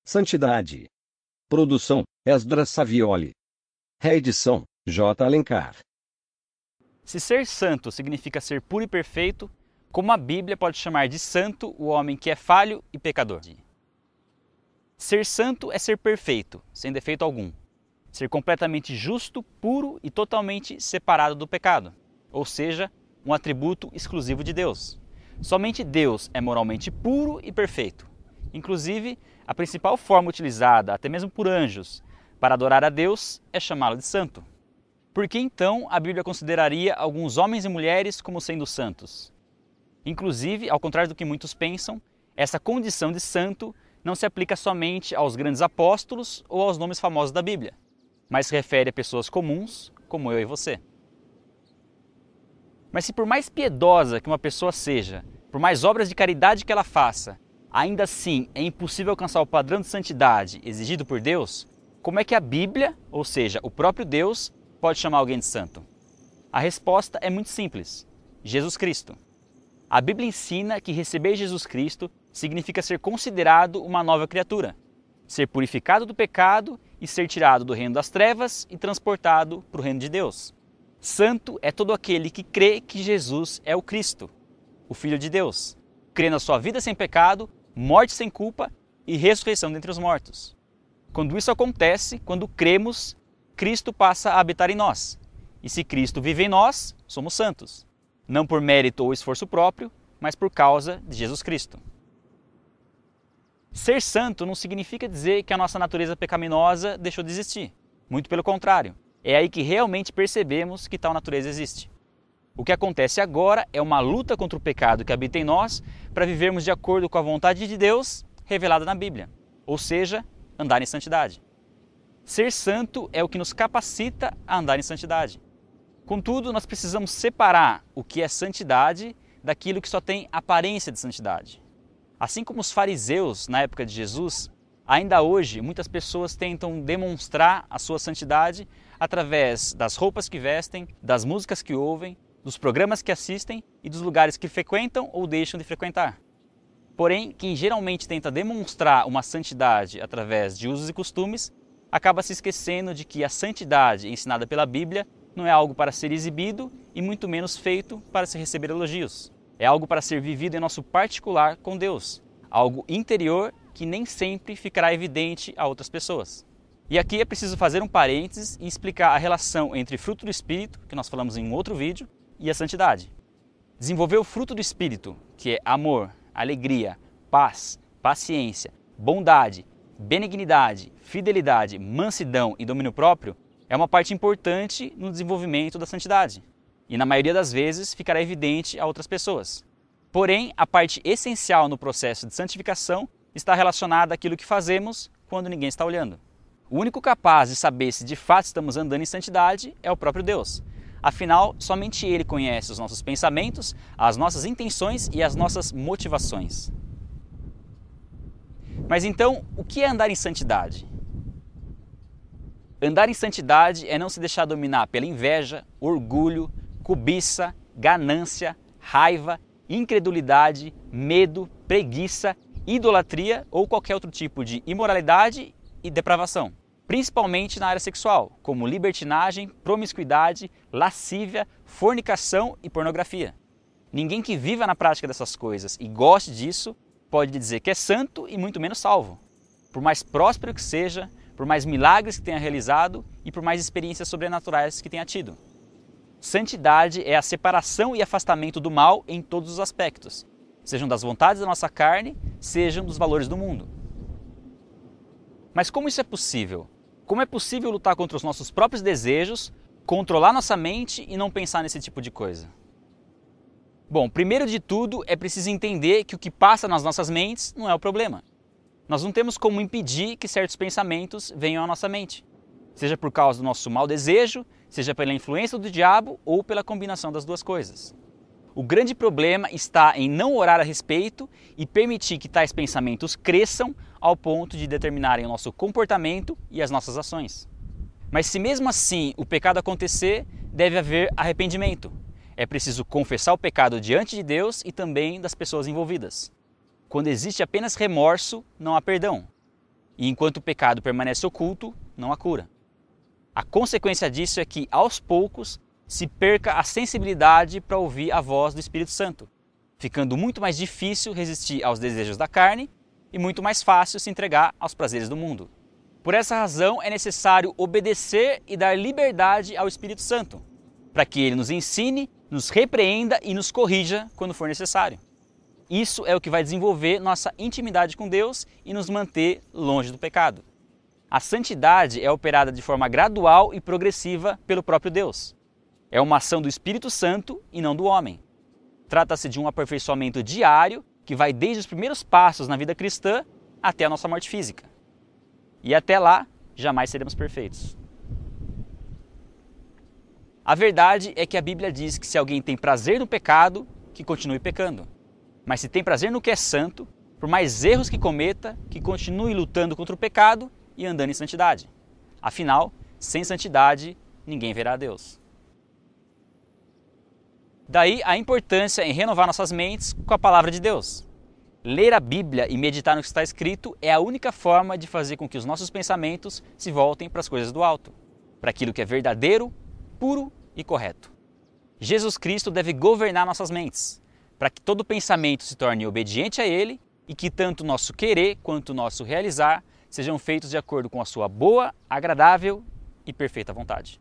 Santidade. Produção: Esdras Savioli. Reedição: J. Alencar. Se ser santo significa ser puro e perfeito, como a Bíblia pode chamar de santo o homem que é falho e pecador? Ser santo é ser perfeito, sem defeito algum. Ser completamente justo, puro e totalmente separado do pecado, ou seja, um atributo exclusivo de Deus. Somente Deus é moralmente puro e perfeito. Inclusive, a principal forma utilizada, até mesmo por anjos, para adorar a Deus é chamá-lo de santo. Por que então a Bíblia consideraria alguns homens e mulheres como sendo santos? Inclusive, ao contrário do que muitos pensam, essa condição de santo não se aplica somente aos grandes apóstolos ou aos nomes famosos da Bíblia, mas se refere a pessoas comuns, como eu e você. Mas se por mais piedosa que uma pessoa seja, por mais obras de caridade que ela faça, ainda assim é impossível alcançar o padrão de santidade exigido por Deus, como é que a Bíblia, ou seja, o próprio Deus, pode chamar alguém de santo? A resposta é muito simples: Jesus Cristo. A Bíblia ensina que receber Jesus Cristo significa ser considerado uma nova criatura, ser purificado do pecado e ser tirado do reino das trevas e transportado para o reino de Deus. Santo é todo aquele que crê que Jesus é o Cristo, o Filho de Deus, crê na sua vida sem pecado, morte sem culpa e ressurreição dentre os mortos. Quando isso acontece, quando cremos, Cristo passa a habitar em nós. E se Cristo vive em nós, somos santos. Não por mérito ou esforço próprio, mas por causa de Jesus Cristo. Ser santo não significa dizer que a nossa natureza pecaminosa deixou de existir. Muito pelo contrário. É aí que realmente percebemos que tal natureza existe. O que acontece agora é uma luta contra o pecado que habita em nós para vivermos de acordo com a vontade de Deus revelada na Bíblia. Ou seja, andar em santidade. Ser santo é o que nos capacita a andar em santidade. Contudo, nós precisamos separar o que é santidade daquilo que só tem aparência de santidade. Assim como os fariseus na época de Jesus, ainda hoje muitas pessoas tentam demonstrar a sua santidade através das roupas que vestem, das músicas que ouvem, dos programas que assistem e dos lugares que frequentam ou deixam de frequentar. Porém, quem geralmente tenta demonstrar uma santidade através de usos e costumes, acaba se esquecendo de que a santidade ensinada pela Bíblia não é algo para ser exibido e muito menos feito para se receber elogios. É algo para ser vivido em nosso particular com Deus, algo interior que nem sempre ficará evidente a outras pessoas. E aqui é preciso fazer um parênteses e explicar a relação entre fruto do Espírito, que nós falamos em um outro vídeo, e a santidade. Desenvolver o fruto do Espírito, que é amor, alegria, paz, paciência, bondade, benignidade, fidelidade, mansidão e domínio próprio, é uma parte importante no desenvolvimento da santidade. E na maioria das vezes ficará evidente a outras pessoas. Porém, a parte essencial no processo de santificação está relacionada àquilo que fazemos quando ninguém está olhando. O único capaz de saber se de fato estamos andando em santidade é o próprio Deus. Afinal, somente Ele conhece os nossos pensamentos, as nossas intenções e as nossas motivações. Mas então, o que é andar em santidade? Andar em santidade é não se deixar dominar pela inveja, orgulho, cobiça, ganância, raiva, incredulidade, medo, preguiça, idolatria ou qualquer outro tipo de imoralidade e depravação. Principalmente na área sexual, como libertinagem, promiscuidade, lascívia, fornicação e pornografia. Ninguém que viva na prática dessas coisas e goste disso pode dizer que é santo e muito menos salvo. Por mais próspero que seja, por mais milagres que tenha realizado e por mais experiências sobrenaturais que tenha tido. Santidade é a separação e afastamento do mal em todos os aspectos, sejam das vontades da nossa carne, sejam dos valores do mundo. Mas como isso é possível? Como é possível lutar contra os nossos próprios desejos, controlar nossa mente e não pensar nesse tipo de coisa? Bom, primeiro de tudo é preciso entender que o que passa nas nossas mentes não é o problema. Nós não temos como impedir que certos pensamentos venham à nossa mente, seja por causa do nosso mau desejo, seja pela influência do diabo ou pela combinação das duas coisas. O grande problema está em não orar a respeito e permitir que tais pensamentos cresçam ao ponto de determinarem o nosso comportamento e as nossas ações. Mas se mesmo assim o pecado acontecer, deve haver arrependimento. É preciso confessar o pecado diante de Deus e também das pessoas envolvidas. Quando existe apenas remorso, não há perdão. E enquanto o pecado permanece oculto, não há cura. A consequência disso é que, aos poucos, se perca a sensibilidade para ouvir a voz do Espírito Santo, ficando muito mais difícil resistir aos desejos da carne e muito mais fácil se entregar aos prazeres do mundo. Por essa razão, é necessário obedecer e dar liberdade ao Espírito Santo, para que ele nos ensine, nos repreenda e nos corrija quando for necessário. Isso é o que vai desenvolver nossa intimidade com Deus e nos manter longe do pecado. A santidade é operada de forma gradual e progressiva pelo próprio Deus. É uma ação do Espírito Santo e não do homem. Trata-se de um aperfeiçoamento diário que vai desde os primeiros passos na vida cristã até a nossa morte física. E até lá, jamais seremos perfeitos. A verdade é que a Bíblia diz que se alguém tem prazer no pecado, que continue pecando. Mas se tem prazer no que é santo, por mais erros que cometa, que continue lutando contra o pecado e andando em santidade. Afinal, sem santidade, ninguém verá a Deus. Daí a importância em renovar nossas mentes com a palavra de Deus. Ler a Bíblia e meditar no que está escrito é a única forma de fazer com que os nossos pensamentos se voltem para as coisas do alto, para aquilo que é verdadeiro, puro e correto. Jesus Cristo deve governar nossas mentes, para que todo pensamento se torne obediente a Ele e que tanto o nosso querer quanto o nosso realizar sejam feitos de acordo com a sua boa, agradável e perfeita vontade.